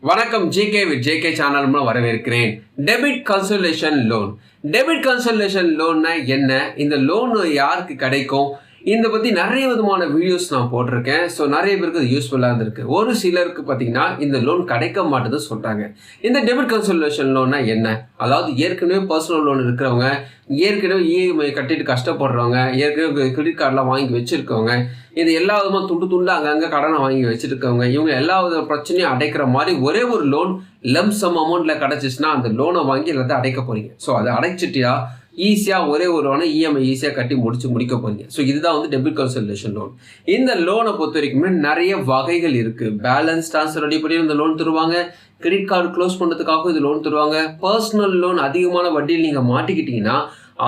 வணக்கம் JK with JK channel மூலம் வரவேற்கிறேன். Debit consultation loan. Debit consultation லோன்னா என்ன, இந்த லோன் யாருக்கு கிடைக்கும், இந்த பற்றி நிறைய விதமான வீடியோஸ் நான் போட்டிருக்கேன். ஸோ நிறைய பேருக்கு அது யூஸ்ஃபுல்லாக இருந்திருக்கு. ஒரு சிலருக்கு பார்த்தீங்கன்னா இந்த லோன் கிடைக்க மாட்டேது சொல்கிறாங்க. இந்த டெபிட் கன்சல்டேஷன் லோன்னா என்ன, அதாவது ஏற்கனவே பர்சனல் லோன் இருக்கிறவங்க, ஏற்கனவே இஎம்ஐ கட்டிட்டு கஷ்டப்படுறவங்க, ஏற்கனவே கிரெடிட் கார்டெலாம் வாங்கி வச்சுருக்கவங்க, இது எல்லா விதமாக துண்டு அங்கங்கே கடனை வாங்கி வச்சுருக்கவங்க, இவங்க எல்லா வித பிரச்சனையும் அடைக்கிற மாதிரி ஒரே ஒரு லோன் லம்சம் அமௌண்ட்டில் கிடச்சிச்சுன்னா அந்த லோனை வாங்கி எல்லாத்தையும் அடைக்க போகிறீங்க. ஸோ அதை அடைச்சிட்டியா ஈஸியாக ஒரே ஒரு லோனை இஎம்ஐ ஈஸியாக கட்டி முடிக்க போகிறீங்க. ஸோ இதுதான் வந்து டெபிட் கன்சல்டேஷன் லோன். இந்த லோனை பொறுத்த வரைக்குமே நிறைய வகைகள் இருக்குது. பேலன்ஸ் ட்ரான்ஸ்ஃபர் அடிப்படையில் இந்த லோன் தருவாங்க, கிரெடிட் கார்டு க்ளோஸ் பண்ணுறதுக்காகவும் இது லோன் தருவாங்க. பர்சனல் லோன் அதிகமான வட்டியில் நீங்கள் மாட்டிக்கிட்டீங்கன்னா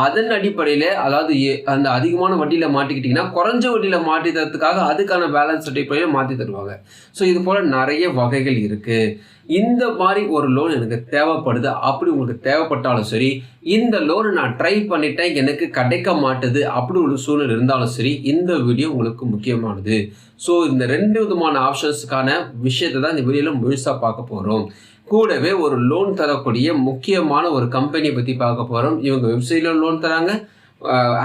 அதன் அடிப்படையில், அதாவது அந்த அதிகமான வட்டியில் மாட்டிக்கிட்டிங்கன்னா குறைஞ்ச வட்டியில் மாற்றி தரத்துக்காக அதுக்கான பேலன்ஸ் அடிப்படையில் மாற்றி தருவாங்க. ஸோ இது போல் நிறைய வகைகள் இருக்குது. இந்த மாதிரி ஒரு லோன் எனக்கு தேவைப்படுது, அப்படி உங்களுக்கு தேவைப்பட்டாலும் சரி, இந்த லோனை நான் ட்ரை பண்ணிட்டேன் எனக்கு கிடைக்க மாட்டுது அப்படி ஒரு சூழ்நிலை இருந்தாலும் சரி, இந்த வீடியோ உங்களுக்கு முக்கியமானது. ஸோ இந்த ரெண்டு விதமான ஆப்ஷன்ஸுக்கான விஷயத்தை தான் இந்த வீடியோவில் முழுசாக பார்க்க போகிறோம். கூடவே ஒரு லோன் தரக்கூடிய முக்கியமான ஒரு கம்பெனியை பற்றி பார்க்க போகிறோம். இவங்க வெப்சைட்டில் லோன் தராங்க,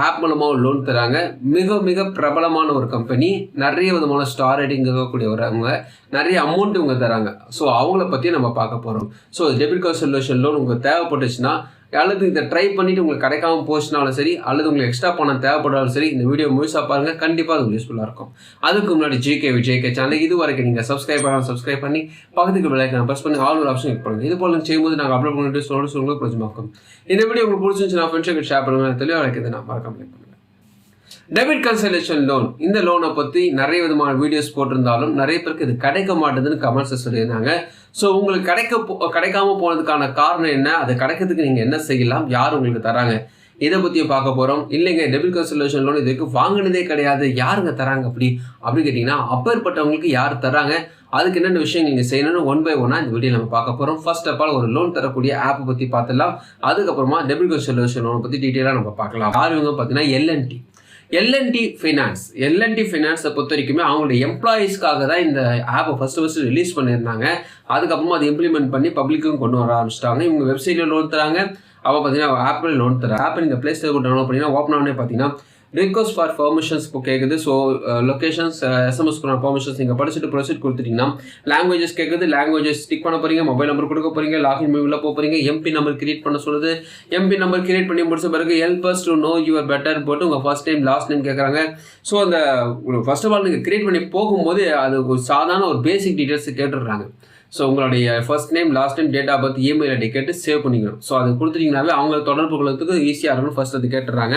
ஆப் மூலமாக லோன் தராங்க. மிக மிக பிரபலமான ஒரு கம்பெனி, நிறைய விதமான ஸ்டார் ரேட்டிங் இருக்கக்கூடியவங்க, நிறைய அமௌண்ட் இவங்க தராங்க. ஸோ அவங்கள பற்றி நம்ம பார்க்க போகிறோம். ஸோ டெபிட் கன்சல்டேஷன் லோன் உங்களுக்கு தேவைப்பட்டுச்சுன்னா, அல்லது இதை ட்ரை பண்ணிவிட்டு உங்களுக்கு கிடைக்காம போச்சுனாலும் சரி, அல்லது உங்களுக்கு எக்ஸ்ட்ரா பணம் தேவைப்பட்டாலும் சரி, இந்த வீடியோ முழுசாக பாருங்கள், கண்டிப்பாக அது யூஸ்ஃபுல்லாக இருக்கும். அதுக்கு முன்னாடி ஜேகே சேனல் இது வரைக்கும் நீங்கள் சப்ஸ்கிரைப் பண்ணி பக்கத்துக்கு பெல் ஐகானை ப்ரெஸ் பண்ணி ஆல் ஒரு ஆப்ஷன் கிளிக் பண்ணுங்கள். இது போல செய்யும்போது நாங்கள் அப்லோட் பண்ணிட்டு உங்களுக்கு பிரச்சனைக்கும். இந்த வீடியோ உங்களுக்கு பிடிச்சிருந்துச்சுன்னா ஃப்ரெண்ட்ஸுக்கு ஷேர் பண்ணுங்கள், தெளிவாக வைக்கிறது நான் மறக்காம கிளிக் பண்ணுங்கள். டெபிட் கன்சல்டேஷன் லோன், இந்த லோனை பற்றி நிறைய விதமான வீடியோஸ் போட்டிருந்தாலும் நிறைய பேருக்கு இது கிடைக்க மாட்டேதுன்னு கமெண்ட்ஸை சொல்லியிருந்தாங்க. ஸோ உங்களுக்கு கிடைக்காம போனதுக்கான காரணம் என்ன, அது கிடைக்கிறதுக்கு நீங்கள் என்ன செய்யலாம், யார் உங்களுக்கு தராங்க, இதை பற்றியும் பார்க்க போகிறோம். இல்லைங்க டெபிட் கன்சல்டேஷன் லோன் இதுக்கு வாங்கினதே கிடையாது, யாருங்க தராங்க அப்படி கேட்டிங்கன்னா, அப்பேற்பட்டவங்களுக்கு யார் தராங்க, அதுக்கு என்னென்ன விஷயம் நீங்கள் செய்யணும்னு ஒன் பை ஒன்னாக இந்த வீடியோ நம்ம பார்க்க போகிறோம். ஃபர்ஸ்ட் ஆஃப் ஆல் ஒரு லோன் தரக்கூடிய ஆப்பை பற்றி பார்த்துலாம், அதுக்கப்புறமா டெபிட் கன்சல்டேஷன் லோனை பற்றி டீட்டெயிலாக நம்ம பார்க்கலாம். யார் இவங்க பார்த்தீங்கன்னா எல்என்டி ஃபினான்ஸை பொறுத்த வரைக்குமே அவங்களுடைய எம்ப்ளாயீஸ்க்காக தான் இந்த ஆப்பை ஃபர்ஸ்ட் ரிலீஸ் பண்ணியிருந்தாங்க. அதுக்கப்புறமா அதை இம்ப்ளிமெண்ட் பண்ணி பப்ளிக்கும் கொண்டு வர ஆரம்பிச்சிட்டாங்க. இவங்க வெப்சைட்டில் லோன் தராங்க, அப்போ பார்த்தீங்கன்னா ஆப்பில் லோன் தராங்க. ஆப்பை நீங்கள் ப்ளே ஸ்டோர் டவுன்லோட் பண்ணிங்கன்னா ஓப்பன் ஆனே பார்த்தீங்கன்னா ரிக்வஸ்ட் ஃபார் பர்மிஷன்ஸ் இப்போ கேட்குது. ஸோ லொக்கேஷன்ஸ், எஸ்எம்எஸ் பர்மிஷன்ஸ் நீங்கள் படிச்சுட்டு ப்ரொசீட் கொடுத்துட்டிங்கன்னா லாங்குவேஜஸ் கேட்குது. லாங்குவேஜஸ் டிக் பண்ண போகிறீங்க, மொபைல் நம்பர் கொடுக்க போகிறீங்க, லாகின் உள்ள போக போகிறீங்க, எம்பி நம்பர் கிரியேட் பண்ண சொல்லுது. எம்பி நம்பர் கிரியேட் பண்ணி முடிச்ச பிறகு help us to know your better போட்டு உங்கள் ஃபர்ஸ்ட் நேம் லாஸ்ட் நேம் கேட்குறாங்க. ஸோ அந்த ஃபர்ஸ்ட் ஆஃப் ஆல் நீங்கள் கிரியேட் பண்ணி போகும்போது அது ஒரு சாதாரண ஒரு பேசிக் டீட்டெயில்ஸ் கேட்டுடுறாங்க. ஸோ உங்களுடைய first name last name date of birth email ID கேட்டு சேவ் பண்ணிக்கணும். ஸோ அது கொடுத்துட்டிங்கனாவே அவங்க தொடர்பு கொள்வதற்கு ஈஸியாக இருக்கணும். ஃபர்ஸ்ட் அது கேட்டுறாங்க.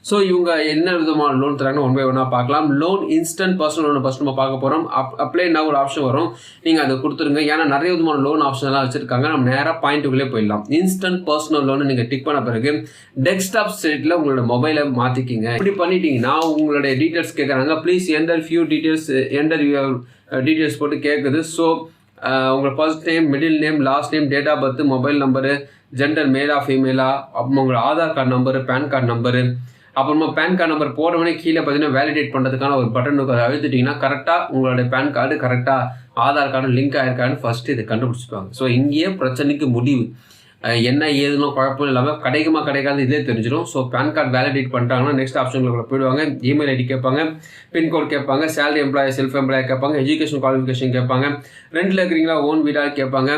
ஸோ இவங்க என்ன விதமான லோன் தராங்க ஒன் பை ஒன்னாக பார்க்கலாம். Loan instant personal loan first நம்ம பார்க்க போகிறோம். அப்ளை நவ் ஒரு ஆப்ஷன் வரும், நீங்கள் அதை கொடுத்துருங்க. ஏன்னா நிறைய விதமான லோன் ஆப்ஷன்லாம் வச்சுருக்காங்க. நம்ம நேராக பாயிண்ட்டுக்குள்ளே போயிடலாம். இன்ஸ்டன்ட் பர்சனல் லோன் நீங்கள் டிக் பண்ண பிறகு டெஸ்க்டாப் ஸ்டேட்டில் உங்களோட மொபைலை மாற்றிக்கிங்க. இப்படி பண்ணிட்டீங்கன்னா உங்களுடைய டீட்டெயில்ஸ் கேட்குறாங்க. Please enter few details, enter your details போட்டு கேட்குது. ஸோ உங்களோட first name, middle name, last name, date of birth, mobile number, gender மேலா ஃபீமேலா, அப்புறம் உங்களோட Aadhaar card number, PAN card number, அப்புறமா பேன் கார்டு நம்பர் போடுறவனே கீழே பார்த்தீங்கன்னா வேலிடேட் பண்ணுறதுக்கான ஒரு பட்டன் அழுத்திட்டிங்கன்னா கரெக்டாக உங்களுடைய பேன் கார்டு கரெக்டாக ஆதார் கார்டு லிங்க் ஆகிருக்கான்னு ஃபஸ்ட்டு இதை கண்டுபிடிச்சிப்பாங்க. ஸோ இங்கேயே பிரச்சனைக்கு முடிவு, என்ன ஏதுனோ குழப்பம் இல்லாமல் கிடைக்காது இதே தெரிஞ்சிடும். ஸோ பேன் கார்டு வேலிடேட் பண்ணிட்டாங்கன்னா நெக்ஸ்ட் ஆப்ஷனுக்குள்ள போயிடுவாங்க. இமெயில் ஐடி கேட்பாங்க, பின்கோட் கேட்பாங்க, சேலரி எம்ப்ளாயி செல்ஃப் எம்ப்ளாயி கேட்பாங்க, எஜுகேஷன் குவாலிஃபிகேஷன் கேட்பாங்க, ரெண்டில் இருக்கிறீங்களா ஓன் வீடாக கேட்பாங்க.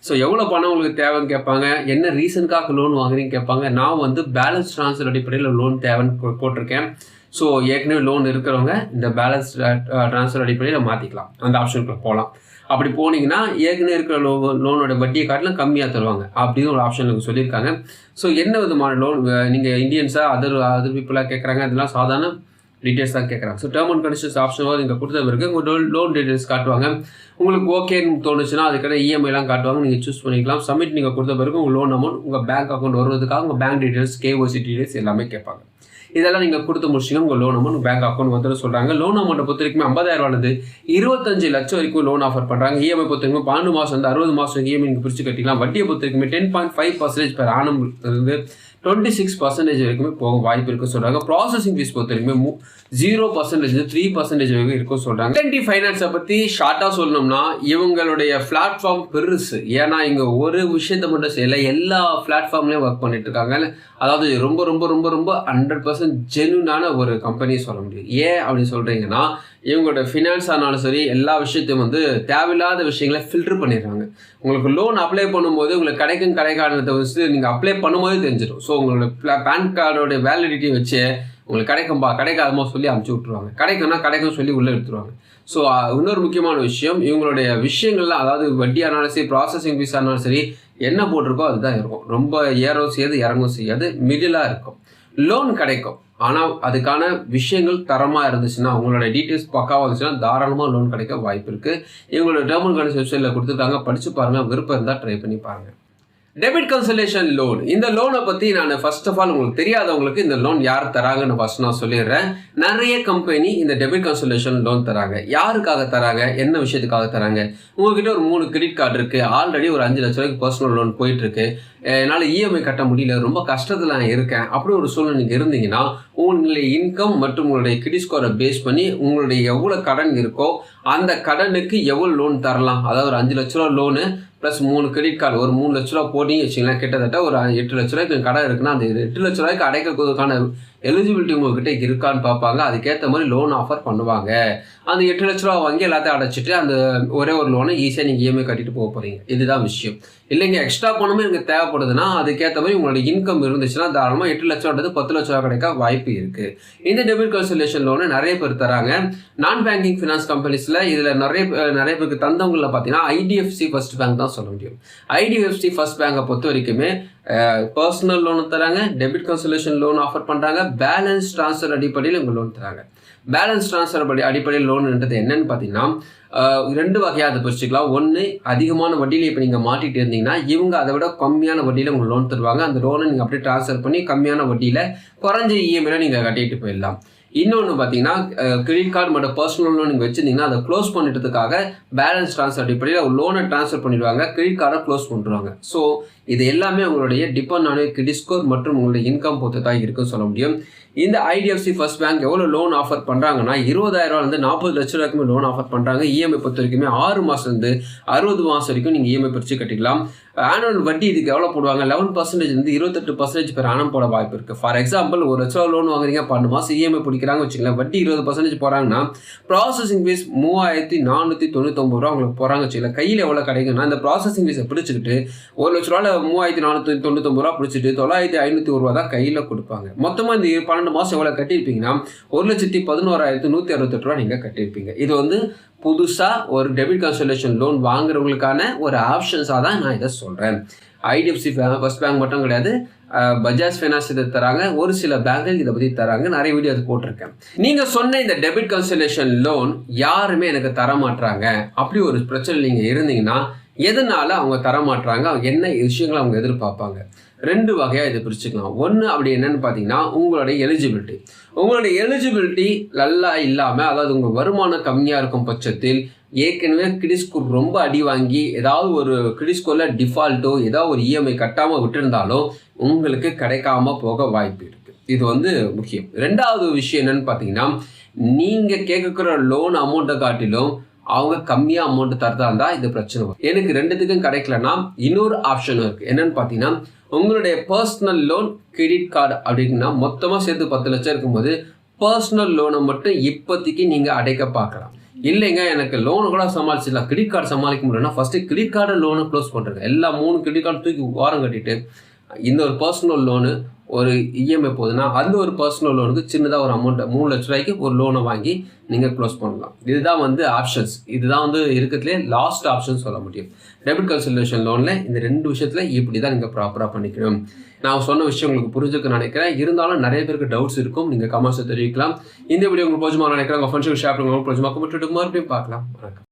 ஸோ எவ்வளோ பணம் உங்களுக்கு தேவைன்னு கேட்பாங்க, என்ன ரீசனுக்காக லோன் வாங்குறீங்க கேட்பாங்க. நான் வந்து பேலன்ஸ் ட்ரான்ஸ்ஃபர் அடிப்படையில் லோன் தேவைன்னு போட்டிருக்கேன். ஸோ ஏற்கனவே லோன் இருக்கிறவங்க இந்த பேலன்ஸ் ட்ரான்ஸ்ஃபர் அடிப்படையில் மாற்றிக்கலாம், அந்த ஆப்ஷனுக்குள்ள போகலாம். அப்படி போனீங்கன்னா ஏற்கனவே இருக்கிற லோனோட வட்டியை காட்டிலும் கம்மியாக தருவாங்க அப்படின்னு ஒரு ஆப்ஷன் சொல்லியிருக்காங்க. ஸோ என்ன விதமான லோன், நீங்கள் இந்தியன்ஸாக அதர் பீப்புளாக கேட்குறாங்க, அதெல்லாம் சாதாரண டீட்டெயில்ஸ் தான் கேட்குறாங்க. ஸோ டேர்ம் அண்ட் கண்டிஷன்ஸ் ஆப்ஷனோ நீங்கள் கொடுத்த பிறகு உங்கள் லோன் டீட்டெயில்ஸ் காட்டுவாங்க. உங்களுக்கு ஓகேன்னு தோணுச்சுன்னா அதுக்கான இஎம்ஐலாம் காட்டுவாங்க, நீங்கள் சூஸ் பண்ணிக்கலாம். சப்மிட் நீங்கள் கொடுத்த பிறகு உங்கள் லோன் அமௌண்ட் உங்கள் பேங்க் அக்கௌண்ட் வருவதற்காக உங்கள் பேங்க் டீட்டெயில்ஸ், கேஒசி டீட்டெயில்ஸ் எல்லாமே கேட்பாங்க. இதெல்லாம் நீங்கள் கொடுத்து முடிச்சிங்கன்னா உங்கள் லோன் அமௌண்ட் பேங்க் அக்கௌண்ட் வந்து சொல்கிறாங்க. லோன் அமௌண்ட்டை பொறுத்த வரைக்கும் 50,000 25 லட்சம் வரைக்கும் லோன் ஆஃபர் பண்ணுறாங்க. இஎம்ஐ பொறுத்த வரைக்கும் 12 மாதம் 60 மாதம் இஎம்ஐ நீங்கள் பிரித்து கட்டிக்கலாம். வட்டியை பொறுத்த வரைக்கும் 10.5% பெர் ஆனம் இருந்து 26% வரைக்குமே போக வாய்ப்பு இருக்குன்னு சொல்றாங்க. ப்ராசஸிங் ஃபீஸ் பொறுத்த வரைக்குமே 0% 3% வரைக்கும் இருக்குன்னு சொல்றாங்க. L&T ஃபைனான்ஸை பத்தி ஷார்ட்டா சொல்லணும்னா இவங்களுடைய பிளாட்ஃபார்ம் பெருசு. ஏன்னா இங்க ஒரு விஷயத்த மட்டும் செய்யல, எல்லா பிளாட்ஃபார்ம்லயும் ஒர்க் பண்ணிட்டு இருக்காங்க. அதாவது ரொம்ப ரொம்ப ரொம்ப ரொம்ப 100% ஜென்யூனான ஒரு கம்பெனி சொல்ல முடியும். ஏன் அப்படின்னு சொல்றீங்கன்னா இவங்களோட ஃபினான்ஸ் ஆனாலும் சரி எல்லா விஷயத்தையும் வந்து தேவையில்லாத விஷயங்களை ஃபில்டர் பண்ணிடுறாங்க. உங்களுக்கு லோன் அப்ளை பண்ணும்போது உங்களுக்கு கிடைக்காததை வச்சு நீங்கள் அப்ளை பண்ணும்போது தெரிஞ்சிடும். ஸோ உங்களோட பேன் கார்டோட வேலிடிட்டி வச்சு உங்களுக்கு கிடைக்காதமா சொல்லி அனுப்பிச்சி விட்ருவாங்க. கிடைக்கும் சொல்லி உள்ளே எடுத்துருவாங்க. ஸோ இன்னொரு முக்கியமான விஷயம், இவங்களுடைய விஷயங்கள்லாம் அதாவது வட்டி ஆனாலும் சரி ப்ராசஸிங் ஃபீஸ் ஆனாலும் சரி என்ன போட்டிருக்கோ அதுதான் இருக்கும். ரொம்ப ஏறவும் செய்யாது இறங்கவும் செய்யாது, மிடிலாக இருக்கும். லோன் கிடைக்கும், ஆனால் அதுக்கான விஷயங்கள் தரமாக இருந்துச்சுன்னா உங்களோட டீட்டெயில்ஸ் பக்காவாக இருந்துச்சுன்னா தாராளமாக லோன் கிடைக்க வாய்ப்பு இருக்குது. இவங்களோட டேர்ம் அண்ட் கண்டிஷன்ஸ் வெப்சைட்டில் கொடுத்துருக்காங்க, படித்து பாருங்கள். விருப்பம் இருந்தால் ட்ரை பண்ணி பாருங்கள். டெபிட் கன்சல்டேஷன் லோன், இந்த லோனை பற்றி நான் ஃபர்ஸ்ட் ஆஃப் ஆல் உங்களுக்கு தெரியாதவங்களுக்கு இந்த லோன் யார் தராங்கன்னு ஃபர்ஸ்ட் நான் சொல்லிடுறேன். நிறைய கம்பெனி இந்த டெபிட் கன்சல்டேஷன் லோன் தராங்க. யாருக்காக தராங்க, என்ன விஷயத்துக்காக தராங்க? உங்ககிட்ட ஒரு 3 கிரெடிட் கார்டு இருக்குது, ஆல்ரெடி ஒரு 5 லட்ச ரூபாய்க்கு பர்சனல் லோன் போயிட்டுருக்கு, என்னால் இஎம்ஐ கட்ட முடியல, ரொம்ப கஷ்டத்தில் நான் இருக்கேன், அப்படி ஒரு சூழ்நிலை நீங்கள் இருந்தீங்கன்னா உங்களுடைய இன்கம் மற்றும் உங்களுடைய கிரெடிட் ஸ்கோரை பேஸ் பண்ணி உங்களுடைய எவ்வளோ கடன் இருக்கோ அந்த கடனுக்கு எவ்வளோ லோன் தரலாம். அதாவது ஒரு 5 லட்ச ரூபா லோனு ப்ளஸ் 3 கிரெடிட் கார்டு ஒரு 3 லட்ச ரூபா போட்டிங்க வச்சிங்களேன், கிட்டத்தட்ட ஒரு 8 லட்ச ரூபாய்க்கு கடன் இருக்குன்னா அந்த 8 லட்ச ரூபாய்க்கு அடைக்கிறதுக்கான எலிஜிபிலிட்டி உங்ககிட்ட இருக்கான்னு பார்ப்பாங்க. அதுக்கேற்ற மாதிரி லோன் ஆஃபர் பண்ணுவாங்க. அந்த 8 லட்ச ரூபா வாங்கி எல்லாத்தையும் அடைச்சிட்டு அந்த ஒரே ஒரு லோனை ஈஸியாக நீங்கள் இஎம்ஐ கட்டிட்டு போக போகிறீங்க. இதுதான் விஷயம். இல்லைங்க எக்ஸ்ட்ரா பணமே எனக்கு தேவைப்படுதுன்னா அதுக்கேற்ற மாதிரி உங்களோட இன்கம் இருந்துச்சுன்னா தாராளமாக 8 லட்சம்ன்றது 10 லட்ச ரூபா கிடைக்க வாய்ப்பு இருக்குது. இந்த டெபிட் கன்சல்டேஷன் லோனை நிறைய பேர் தராங்க. நான் பேங்கிங் ஃபினான்ஸ் கம்பெனிஸில் இதில் நிறைய பேருக்கு தந்தவங்களில் பார்த்தீங்கன்னா ஐடிஎஃப்சி ஃபர்ஸ்ட் பேங்க் தான் சொல்ல முடியும். ஐடிஎஃப்சி ஃபர்ஸ்ட் பேங்கை பொறுத்த வரைக்குமே பர்சனல் லோன் தராங்க, டெபிட் கன்சல்டேஷன் லோன் ஆஃபர் பண்ணுறாங்க, பேலன்ஸ் ட்ரான்ஸ்ஃபர் அடிப்படையில் இவங்க லோன் தராங்க. பேலன்ஸ் ட்ரான்ஸ்ஃபர் அடிப்படையில் லோன்ன்றது என்னன்னு பார்த்தீங்கன்னா 2 வகையாக அதை பிரிச்சுக்கலாம். ஒன்று, அதிகமான வட்டியில் இப்போ நீங்கள் மாட்டிகிட்டு இருந்தீங்கன்னா இவங்க அதை விட கம்மியான வட்டியில் உங்களுக்கு லோன் தருவாங்க. அந்த லோனை நீங்கள் அப்படியே ட்ரான்ஸ்ஃபர் பண்ணி கம்மியான வட்டியில் குறைஞ்ச இஎம்ஐயில் நீங்கள் கட்டிட்டு போயிடலாம். இன்னொன்று பார்த்தீங்கன்னா கிரெடிட் கார்டு மற்றும் பர்சனல் லோன் நீங்கள் வச்சுருந்தீங்கன்னா அதை க்ளோஸ் பண்ணிட்டதுக்காக பேலன்ஸ் ட்ரான்ஸ்ஃபர் அடிப்படையில் ஒரு லோனை ட்ரான்ஸ்ஃபர் பண்ணிடுவாங்க, கிரெடிட் கார்டை க்ளோஸ் பண்ணுறாங்க. ஸோ இது எல்லாமே உங்களுடைய டிபெண்ட் ஆன கிரெடிட் ஸ்கோர் மற்றும் உங்களுடைய இன்கம் பொறுத்து தான் இருக்குன்னு சொல்ல முடியும். இந்த ஐடிஎஃப்சி ஃபர்ஸ்ட் பேங்க் எவ்வளோ லோன் ஆஃபர் பண்ணுறாங்கன்னா 20,000 40 லட்ச ரூபாய்க்குமே லோன் ஆஃபர் பண்ணுறாங்க. இஎம்ஐ பொறுத்த வரைக்குமே 6 மாதத்துலேருந்து 60 மாதம் வரைக்கும் நீங்கள் இஎம்ஐ பிரித்து கட்டிக்கலாம். ஆனுவல் வட்டி இதுக்கு எவ்வளோ போடுவாங்க, 11% 28% பெர் ஆனம் போட வாய்ப்பு இருக்குது. ஃபார் எக்ஸாம்பிள் 1 லட்ச ரூபா லோன் வாங்குறீங்க, 12 மாதம் இஎம்ஐ பிடிக்கிறாங்க வச்சுக்கலாம், வட்டி 20% போகிறாங்கன்னா ப்ராசஸிங் ஃபீஸ் 3,499 ரூபா உங்களுக்கு போகிறாங்க வச்சுக்கலாம். கையில் எவ்வளோ கிடைக்குன்னா இந்த ப்ராசஸிங் ஃபீஸை பிடிச்சிக்கிட்டு 1 லட்ச ரூபாவில் 3,499 ரூபா பிடிச்சிட்டு 9,501 ரூபா தான் கையில் கொடுப்பாங்க. மொத்தமாக இந்த 12 மாதம் எவ்வளோ கட்டியிருப்பீங்கன்னா 1,11,168 ரூபா நீங்கள் கட்டியிருப்பீங்க. இது வந்து புதுசாக ஒரு டெபிட் கன்சல்டேஷன் லோன் வாங்குறவங்களுக்கான ஒரு ஆப்ஷன்ஸாக தான் நான் இதை சொல்கிறேன். ஐடிஎஃப்சி ஃபர்ஸ்ட் பேங்க் மட்டும் கிடையாது, பஜாஜ் ஃபைனான்ஸ் இதை தராங்க, ஒரு சில பேங்க்கள் இதை பற்றி தராங்க. நிறைய வீடியோ அது போட்டிருக்கேன். நீங்கள் சொன்ன இந்த டெபிட் கன்சல்டேஷன் லோன் யாருமே எனக்கு தர மாட்டாங்க அப்படி ஒரு பிரச்சனை நீங்கள் இருந்தீங்கன்னா எதனால அவங்க தரமாட்டுறாங்க, என்ன விஷயங்களை அவங்க எதிர்பார்ப்பாங்க? 2 வகையாக இதை பிரிச்சுக்கலாம். ஒன்று அப்படி என்னன்னு பார்த்தீங்கன்னா உங்களுடைய எலிஜிபிலிட்டி நல்லா இல்லாமல், அதாவது உங்கள் வருமானம் கம்மியாக இருக்கும் பட்சத்தில் ஏற்கனவே கிரெடிட் ஸ்கோர் ரொம்ப அடி வாங்கி ஏதாவது ஒரு கிரெடிட் ஸ்கோரில் டிஃபால்ட்டோ ஏதாவது ஒரு இஎம்ஐ கட்டாமல் விட்டுருந்தாலும் உங்களுக்கு கிடைக்காம போக வாய்ப்பு இருக்குது. இது வந்து முக்கியம். 2வது விஷயம் என்னன்னு பார்த்தீங்கன்னா நீங்கள் கேட்குற லோன் அமௌண்ட்டை காட்டிலும் அவங்க கம்மியாக அமௌண்ட் தரதா இருந்தால் இது பிரச்சனை வரும். எனக்கு 2த்துக்கும் கிடைக்கலன்னா இன்னொரு ஆப்ஷன் இருக்குது. என்னன்னு பார்த்தீங்கன்னா உங்களுடைய பர்சனல் லோன் கிரெடிட் கார்டு அப்படின்னா மொத்தமாக சேர்த்து 10 லட்சம் இருக்கும்போது பர்சனல் லோனை மட்டும் இப்போதைக்கு நீங்கள் அடைக்க பார்க்கலாம். இல்லைங்க எனக்கு லோனு கூட சமாளிச்சிடலாம், கிரெடிட் கார்டு சமாளிக்க முடியலன்னா ஃபஸ்ட்டு கிரெடிட் கார்டை லோனை க்ளோஸ் பண்ணுறேங்க. எல்லா 3 கிரெடிட் கார்டு தூக்கி வாரம் கட்டிட்டு இந்த ஒரு பர்சனல் லோனு ஒரு இஎம்ஐ போகுதுன்னா அந்த ஒரு பர்சனல் லோனுக்கு சின்னதாக ஒரு அமௌண்ட்டை 3 லட்ச ரூபாய்க்கு ஒரு லோனை வாங்கி நீங்கள் க்ளோஸ் பண்ணலாம். இதுதான் வந்து ஆப்ஷன்ஸ். இதுதான் வந்து இருக்கிறதுலே லாஸ்ட் ஆப்ஷன் சொல்ல முடியும். டெபிட் கன்சல்டேஷன் லோனில் இந்த 2 விஷயத்தில் இப்படி தான் நீங்கள் ப்ராப்பராக பண்ணிக்கணும். நான் சொன்ன விஷயம் உங்களுக்கு புரிஞ்சுக்க நினைக்கிறேன். இருந்தாலும் நிறைய பேருக்கு டவுட்ஸ் இருக்கும், நீங்கள் கமெண்ட்ஸை தெரிவிக்கலாம். இந்த வீடியோ உங்களுக்கு பிடிச்சமாக நினைக்கிறேன். உங்கள் ஃப்ரெண்ட்ஸுக்கு ஷேர் பண்ணுங்க, பிடிச்சமாக மறுபடியும் பார்க்கலாம். வணக்கம்.